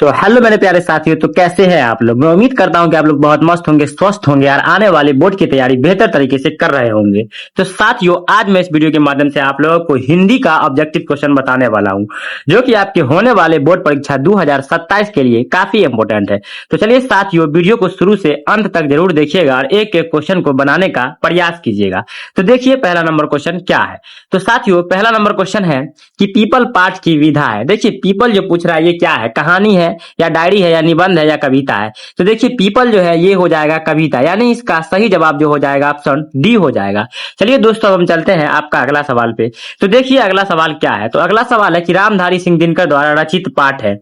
तो हेलो मेरे प्यारे साथियों, तो कैसे हैं आप लोग। मैं उम्मीद करता हूं कि आप लोग बहुत मस्त होंगे, स्वस्थ होंगे और आने वाले बोर्ड की तैयारी बेहतर तरीके से कर रहे होंगे। तो साथियों, आज मैं इस वीडियो के माध्यम से आप लोगों को हिंदी का ऑब्जेक्टिव क्वेश्चन बताने वाला हूं, जो कि आपके होने वाले बोर्ड परीक्षा 2027 के लिए काफी इंपॉर्टेंट है। तो चलिए साथियों, वीडियो को शुरू से अंत तक जरूर देखिएगा और एक एक क्वेश्चन को बनाने का प्रयास कीजिएगा। तो देखिए पहला नंबर क्वेश्चन क्या है। तो साथियों, पहला नंबर क्वेश्चन है कि पीपल पाठ की विधा है। देखिए पीपल जो पूछ रहा है ये क्या है, कहानी है या डायरी है या निबंध है या कविता है। तो देखिए पीपल जो है ये हो जाएगा कविता, यानी इसका सही जवाब जो हो जाएगा ऑप्शन डी हो जाएगा। चलिए दोस्तों, अब हम चलते हैं आपका अगला सवाल पे। तो देखिए अगला सवाल क्या है। तो अगला सवाल है कि रामधारी सिंह दिनकर द्वारा रचित पाठ है।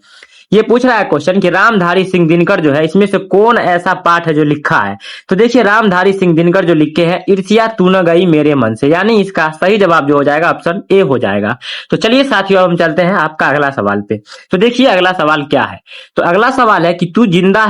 ये पूछ रहा है क्वेश्चन कि रामधारी सिंह दिनकर जो है इसमें से कौन ऐसा पाठ है जो लिखा है। तो देखिए रामधारी सिंह दिनकर जो लिखे हैं ईर्ष्या तू न गई मेरे मन से, यानी इसका सही जवाब जो हो जाएगा ऑप्शन ए हो जाएगा। तो चलिए साथियों, अब हम चलते हैं आपका अगला सवाल पे। तो देखिए अगला सवाल क्या है। तो अगला सवाल है कि तू जिंदा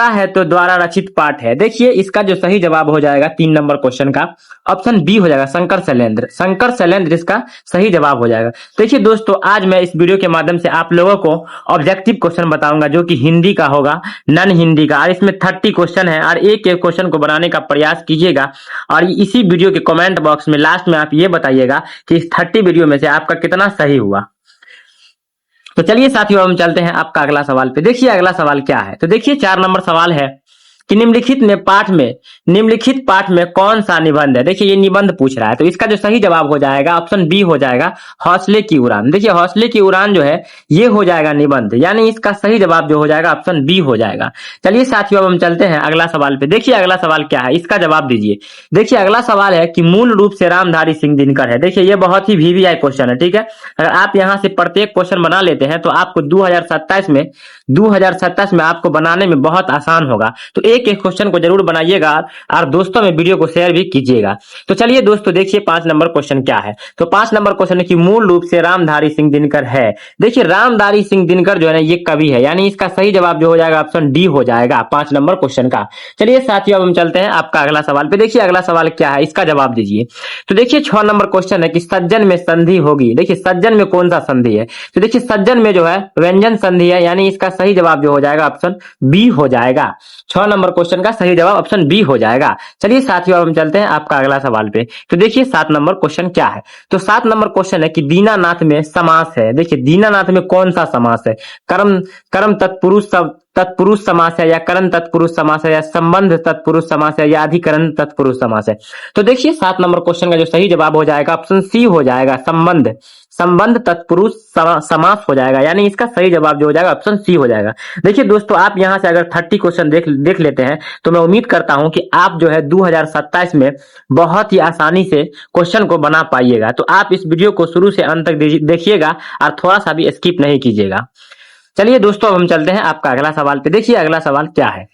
है तो द्वारा रचित पाठ है। देखिए इसका जो सही जवाब हो जाएगा 3 नंबर क्वेश्चन का ऑप्शन बी हो जाएगा, शंकर शैलेंद्र। शंकर शैलेंद्र इसका सही जवाब हो जाएगा। देखिए दोस्तों, आज मैं इस वीडियो के माध्यम से आप लोगों को ऑब्जेक्टिव क्वेश्चन बताऊंगा, जो कि हिंदी का होगा, नन हिंदी का, और इसमें 30 क्वेश्चन है और एक एक क्वेश्चन को बनाने का प्रयास कीजिएगा। और इसी वीडियो के कमेंट बॉक्स में लास्ट में आप ये बताइएगा कि इस 30 वीडियो में से आपका कितना सही हुआ। तो चलिए साथियों, हम चलते हैं आपका अगला सवाल पे। देखिए अगला सवाल क्या है। तो देखिए 4 नंबर सवाल है कि निम्नलिखित पाठ में कौन सा निबंध है। देखिए ये निबंध पूछ रहा है, तो इसका जो सही जवाब हो जाएगा ऑप्शन बी हो जाएगा, हौसले की उड़ान। देखिए हौसले की उड़ान जो है ये हो जाएगा निबंध, यानी इसका सही जवाब जो हो जाएगा ऑप्शन बी हो जाएगा। चलिए साथियों, अब हम चलते हैं अगला सवाल पे। देखिए अगला सवाल क्या है, इसका जवाब दीजिए। देखिए अगला सवाल है कि मूल रूप से रामधारी सिंह दिनकर है। देखिए ये बहुत ही वीवीआई क्वेश्चन है, ठीक है। अगर आप यहाँ से प्रत्येक क्वेश्चन बना लेते हैं तो आपको 2027 में आपको बनाने में बहुत आसान होगा। तो एक एक क्वेश्चन को जरूर बनाइएगा और दोस्तों में वीडियो को शेयर भी कीजिएगा। तो चलिए दोस्तों, देखिए 5 नंबर क्वेश्चन क्या है। तो 5 नंबर क्वेश्चन है कि मूल रूप से रामधारी सिंह दिनकर है। देखिए रामधारी सिंह दिनकर जो है ना ये कवि है, यानी इसका सही जवाब जो हो जाएगा ऑप्शन डी हो जाएगा 5 नंबर क्वेश्चन का। चलिए साथियों, अब हम चलते हैं आपका अगला सवाल पे। देखिए अगला सवाल क्या है, इसका जवाब दीजिए। तो देखिए 6 नंबर क्वेश्चन है कि सज्जन में संधि होगी। देखिए सज्जन में कौन सा संधि है। तो देखिए सज्जन में जो है व्यंजन संधि है, यानी इसका सही जवाब जो हो जाएगा ऑप्शन बी हो जाएगा। 6 नंबर क्वेश्चन का सही जवाब ऑप्शन बी हो जाएगा। चलिए साथियों, अब हम चलते हैं आपका अगला सवाल पे। तो देखिए 7 नंबर क्वेश्चन क्या है। तो 7 नंबर क्वेश्चन है कि दीनानाथ में समास है। देखिए दीनानाथ में कौन सा समास है, कर्म कर्म तत्पुरुष समास है, या करण तत्पुरुष समास है, या संबंध तत्पुरुष समास है, या अधिकरण तत्पुरुष समास है। तो देखिए 7 नंबर क्वेश्चन का जो सही जवाब हो जाएगा ऑप्शन सी हो जाएगा, संबंध तत्पुरुष समास हो जाएगा, यानी इसका सही जवाब जो हो जाएगा ऑप्शन सी हो जाएगा। देखिए दोस्तों, आप यहां से अगर 30 क्वेश्चन देख लेते हैं तो मैं उम्मीद करता हूं कि आप जो है 2027 में बहुत ही आसानी से क्वेश्चन को बना पाइएगा। तो आप इस वीडियो को शुरू से अंत तक देखिएगा और थोड़ा सा भी स्किप नहीं कीजिएगा। चलिए दोस्तों, अब हम चलते हैं आपका अगला सवाल पे। देखिए अगला सवाल क्या है।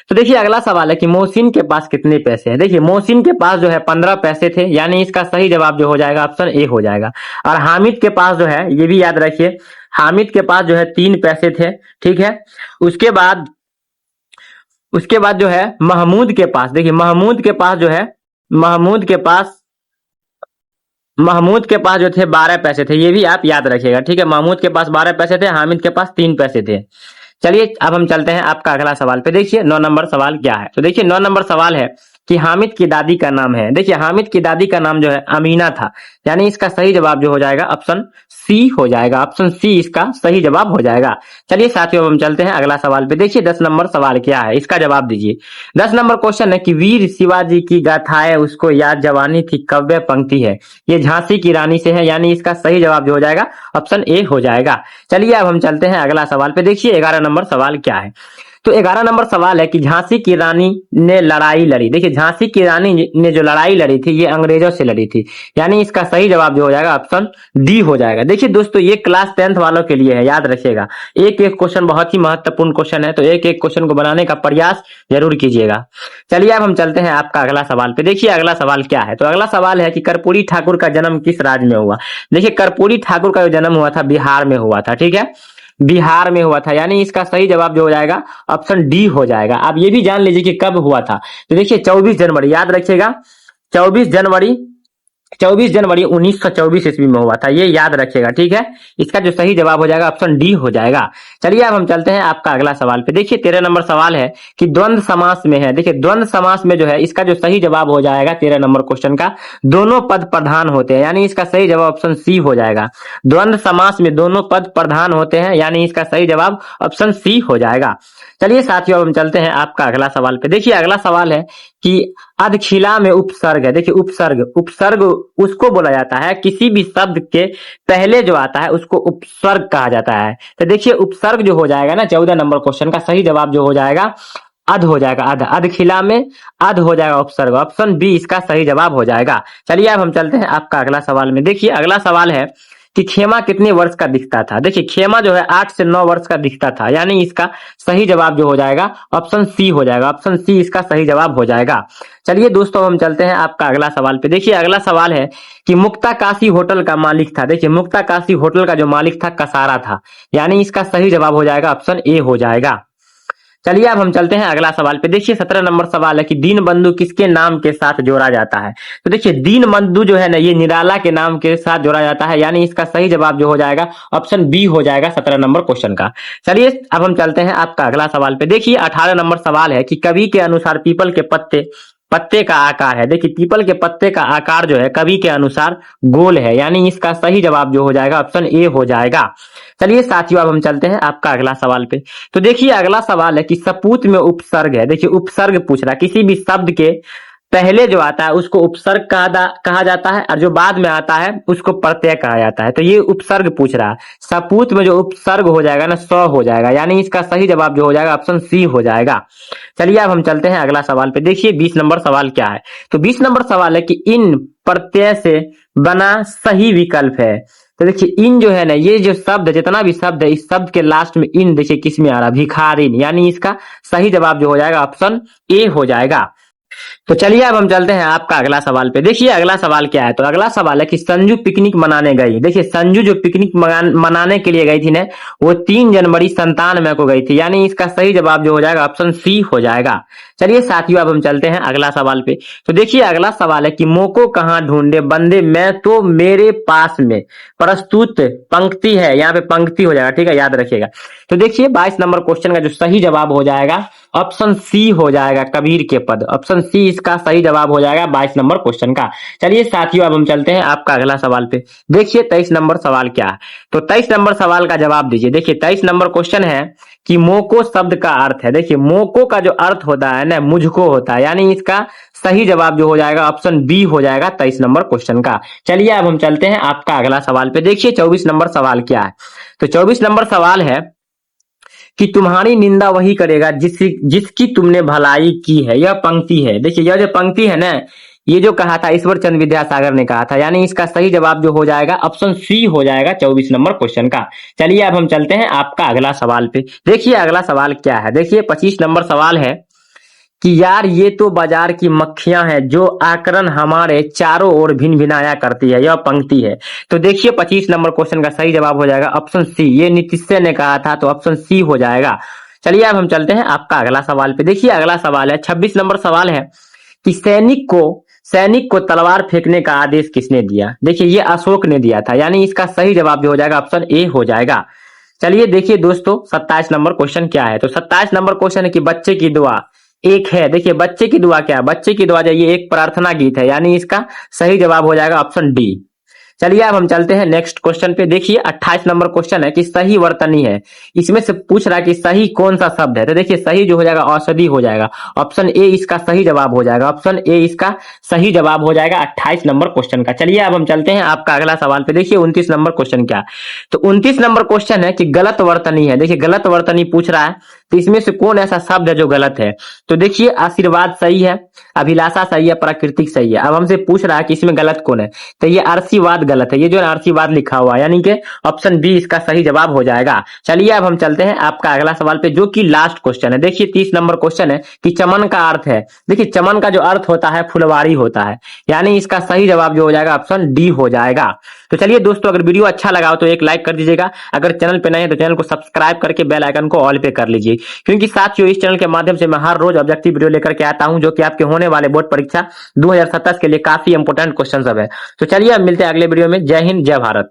तो देखिए अगला सवाल है कि मोहसिन के पास कितने पैसे हैं। देखिए मोहसिन के पास जो है 15 पैसे थे, यानी इसका सही जवाब जो हो जाएगा ऑप्शन ए हो जाएगा। और हामिद के पास जो है, ये भी याद रखिए, हामिद के पास जो है 3 पैसे थे, ठीक है। उसके बाद जो है महमूद के पास, देखिए महमूद के पास जो थे 12 पैसे थे, ये भी आप याद रखिएगा, ठीक है। महमूद के पास 12 पैसे थे, हामिद के पास 3 पैसे थे। चलिए अब हम चलते हैं आपका अगला सवाल पे। देखिए 9 नंबर सवाल क्या है। तो देखिए 9 नंबर सवाल है कि हामिद की दादी का नाम है। देखिए हामिद की दादी का नाम जो है अमीना था, यानी इसका सही जवाब जो हो जाएगा ऑप्शन सी हो जाएगा। ऑप्शन सी इसका सही जवाब हो जाएगा। चलिए साथियों, हम चलते हैं अगला सवाल पे। देखिए 10 नंबर सवाल क्या है, इसका जवाब दीजिए। 10 नंबर क्वेश्चन है कि वीर शिवाजी की गाथाएं उसको याद जवानी थी, काव्य पंक्ति है। ये झांसी की रानी से है, यानी इसका सही जवाब जो हो जाएगा ऑप्शन ए हो जाएगा। चलिए अब हम चलते हैं अगला सवाल पे। देखिए 11 नंबर सवाल क्या है। तो 11 नंबर सवाल है कि झांसी की रानी ने लड़ाई लड़ी। देखिए झांसी की रानी ने जो लड़ाई लड़ी थी ये अंग्रेजों से लड़ी थी, यानी इसका सही जवाब जो हो जाएगा ऑप्शन डी हो जाएगा। देखिए दोस्तों, ये क्लास 10th वालों के लिए है, याद रखिएगा। एक एक क्वेश्चन बहुत ही महत्वपूर्ण क्वेश्चन है, तो एक एक क्वेश्चन को बनाने का प्रयास जरूर कीजिएगा। चलिए अब हम चलते हैं आपका अगला सवाल पे। देखिए अगला सवाल क्या है। तो अगला सवाल है कि कर्पूरी ठाकुर का जन्म किस राज्य में हुआ। देखिए कर्पूरी ठाकुर का जो जन्म हुआ था बिहार में हुआ था, ठीक है, बिहार में हुआ था, यानी इसका सही जवाब जो हो जाएगा ऑप्शन डी हो जाएगा। आप ये भी जान लीजिए कि कब हुआ था। तो देखिए 24 जनवरी, याद रखिएगा 24 जनवरी 24 जनवरी 1924 ईस्वी में हुआ था, ये याद रखिएगा, ठीक है। इसका जो सही जवाब हो जाएगा ऑप्शन डी हो जाएगा। चलिए अब हम चलते हैं आपका अगला सवाल पे। देखिए 13 नंबर सवाल है कि द्वंद्व समास में है। देखिए द्वंद्व समास में जो है इसका जो सही जवाब हो जाएगा 13 नंबर क्वेश्चन का, दोनों पद प्रधान होते हैं, यानी इसका सही जवाब ऑप्शन सी हो जाएगा। द्वंद्व समास में दोनों पद प्रधान होते हैं, यानी इसका सही जवाब ऑप्शन सी हो जाएगा। चलिए साथियों अब हम चलते हैं आपका अगला सवाल पे। देखिए अगला सवाल है कि अधखिला में उपसर्ग है। देखिए उपसर्ग, उपसर्ग उसको बोला जाता है किसी भी शब्द के पहले जो आता है उसको उपसर्ग कहा जाता है। तो देखिए उपसर्ग जो हो जाएगा ना 14 नंबर क्वेश्चन का सही जवाब जो हो जाएगा अध हो जाएगा, अध, अधखिला में अध हो जाएगा उपसर्ग, ऑप्शन बी इसका सही जवाब हो जाएगा। चलिए अब हम चलते हैं आपका अगला सवाल में। देखिए अगला सवाल है कि खेमा कितने वर्ष का दिखता था। देखिए खेमा जो है 8 से 9 वर्ष का दिखता था, यानी इसका सही जवाब जो हो जाएगा ऑप्शन सी हो जाएगा, ऑप्शन सी इसका सही जवाब हो जाएगा। चलिए दोस्तों हम चलते हैं आपका अगला सवाल पे। देखिए अगला सवाल है कि मुक्ता काशी होटल का मालिक था। देखिए मुक्ता काशी होटल का जो मालिक था कसारा था, यानी इसका सही जवाब हो जाएगा ऑप्शन ए हो जाएगा। चलिए अब हम चलते हैं अगला सवाल पे। देखिए 17 नंबर सवाल है कि दीनबंधु किसके नाम के साथ जोड़ा जाता है। तो देखिए दीनबंधु जो है ना ये निराला के नाम के साथ जोड़ा जाता है, यानी इसका सही जवाब जो हो जाएगा ऑप्शन बी हो जाएगा 17 नंबर क्वेश्चन का। चलिए अब हम चलते हैं आपका अगला सवाल पे। देखिए 18 नंबर सवाल है कि कवि के अनुसार पीपल के पत्ते का आकार है। देखिए पीपल के पत्ते का आकार जो है कवि के अनुसार गोल है, यानी इसका सही जवाब जो हो जाएगा ऑप्शन ए हो जाएगा। चलिए साथियों अब हम चलते हैं आपका अगला सवाल पे। तो देखिए अगला सवाल है कि सपूत में उपसर्ग है। देखिए उपसर्ग पूछ रहा है, किसी भी शब्द के पहले जो आता है उसको उपसर्ग कहा जाता है और जो बाद में आता है उसको प्रत्यय कहा जाता है। तो ये उपसर्ग पूछ रहा है, सपूत में जो उपसर्ग हो जाएगा ना स हो जाएगा, यानी इसका सही जवाब जो हो जाएगा ऑप्शन सी हो जाएगा। चलिए अब हम चलते हैं अगला सवाल पे। देखिए 20 नंबर सवाल क्या है। तो 20 नंबर सवाल है कि इन प्रत्यय से बना सही विकल्प है। तो देखिए इन जो है ना ये जो शब्द जितना भी शब्द है इस शब्द के लास्ट में इन देखिए किस में आ रहा है, भिखारिन, यानी इसका सही जवाब जो हो जाएगा ऑप्शन ए हो जाएगा। तो चलिए अब हम चलते हैं आपका अगला सवाल पे। देखिए अगला सवाल क्या है। तो अगला सवाल है कि संजू पिकनिक मनाने गई। देखिए संजू जो पिकनिक मनाने के लिए गई थी ना वो 3 जनवरी 97 को गई थी, यानी इसका सही जवाब जो हो जाएगा ऑप्शन सी हो जाएगा। चलिए साथियों अब हम चलते हैं अगला सवाल पे। तो देखिए अगला सवाल है कि मोको कहाँ ढूंढे बंदे मैं तो मेरे पास में, प्रस्तुत पंक्ति है, यहाँ पे पंक्ति हो जाएगा, ठीक है, याद रखिएगा। तो देखिए 22 नंबर क्वेश्चन का जो सही जवाब हो जाएगा ऑप्शन सी हो जाएगा, कबीर के पद, ऑप्शन सी इसका सही जवाब हो जाएगा 22 नंबर क्वेश्चन का। चलिए साथियों अब हम चलते हैं आपका अगला सवाल पे। देखिए 23 नंबर सवाल क्या है। तो 23 नंबर सवाल का जवाब दीजिए। देखिए 23 नंबर क्वेश्चन है कि मोको शब्द का अर्थ है। देखिए मोको का जो अर्थ होता है ना मुझको होता है, यानी इसका सही जवाब जो हो जाएगा ऑप्शन बी हो जाएगा 23 नंबर क्वेश्चन का। चलिए अब हम चलते हैं आपका अगला सवाल पे। देखिए 24 नंबर सवाल क्या है। तो 24 नंबर सवाल है कि तुम्हारी निंदा वही करेगा जिसकी तुमने भलाई की है। यह पंक्ति है। देखिए यह जो पंक्ति है ना ये जो कहा था ईश्वर चंद्र विद्यासागर ने कहा था, यानी इसका सही जवाब जो हो जाएगा ऑप्शन सी हो जाएगा 24 नंबर क्वेश्चन का। चलिए अब हम चलते हैं आपका अगला सवाल पे। देखिए अगला सवाल क्या है। देखिए 25 नंबर सवाल है कि यार ये तो बाजार की मक्खियां हैं जो आकरण हमारे चारों ओर भिन भिनाया करती है, यह पंक्ति है। तो देखिए 25 नंबर क्वेश्चन का सही जवाब हो जाएगा ऑप्शन सी, ये नीतीश ने कहा था तो ऑप्शन सी हो जाएगा। चलिए अब हम चलते हैं आपका अगला सवाल पे। देखिए अगला सवाल है 26 नंबर सवाल है कि सैनिक को तलवार फेंकने का आदेश किसने दिया। देखिए ये अशोक ने दिया था, यानी इसका सही जवाब जो हो जाएगा ऑप्शन ए हो जाएगा। चलिए देखिए दोस्तों 27 नंबर क्वेश्चन क्या है। तो 27 नंबर क्वेश्चन है कि बच्चे की दुआ एक है। देखिए बच्चे की दुआ क्या है, बच्चे की दुआ जो ये एक प्रार्थना गीत है, यानी इसका सही जवाब हो जाएगा ऑप्शन डी। चलिए अब हम चलते हैं नेक्स्ट क्वेश्चन पे। देखिए 28 नंबर क्वेश्चन है कि सही वर्तनी है। इसमें से पूछ रहा है कि सही कौन सा शब्द है। तो देखिए सही जो हो जाएगा औषधि हो जाएगा, ऑप्शन ए इसका सही जवाब हो जाएगा, ऑप्शन ए इसका सही जवाब हो जाएगा 28 नंबर क्वेश्चन का। चलिए अब हम चलते हैं आपका अगला सवाल पे। देखिए 29 नंबर क्वेश्चन क्या। तो 29 नंबर क्वेश्चन है कि गलत वर्तनी है। देखिए गलत वर्तनी पूछ रहा है, तो इसमें से कौन ऐसा शब्द है जो गलत है। तो देखिए आशीर्वाद सही है, अभिलाषा सही है, प्राकृतिक सही है। अब हमसे पूछ रहा है कि इसमें गलत कौन है। तो ये आशीर्वाद गलत है, ये जो आशीर्वाद लिखा हुआ है, यानी कि ऑप्शन बी इसका सही जवाब हो जाएगा। चलिए अब हम चलते हैं आपका अगला सवाल पे जो कि लास्ट क्वेश्चन है। देखिए 30 नंबर क्वेश्चन है कि चमन का अर्थ है। देखिए चमन का जो अर्थ होता है फुलवारी होता है, यानी इसका सही जवाब जो हो जाएगा ऑप्शन डी हो जाएगा। तो चलिए दोस्तों अगर वीडियो अच्छा लगा हो तो एक लाइक कर दीजिएगा, अगर चैनल पे नए हैं तो चैनल को सब्सक्राइब करके बेल आइकन को ऑल पे कर लीजिए, क्योंकि साथियों इस चैनल के माध्यम से मैं हर रोज ऑब्जेक्टिव वीडियो लेकर के आता हूं जो कि आपके होने वाले बोर्ड परीक्षा 2027 के लिए काफी इंपोर्टेंट क्वेश्चन सब है। तो चलिए अब मिलते हैं अगले वीडियो में। जय हिंद, जय भारत।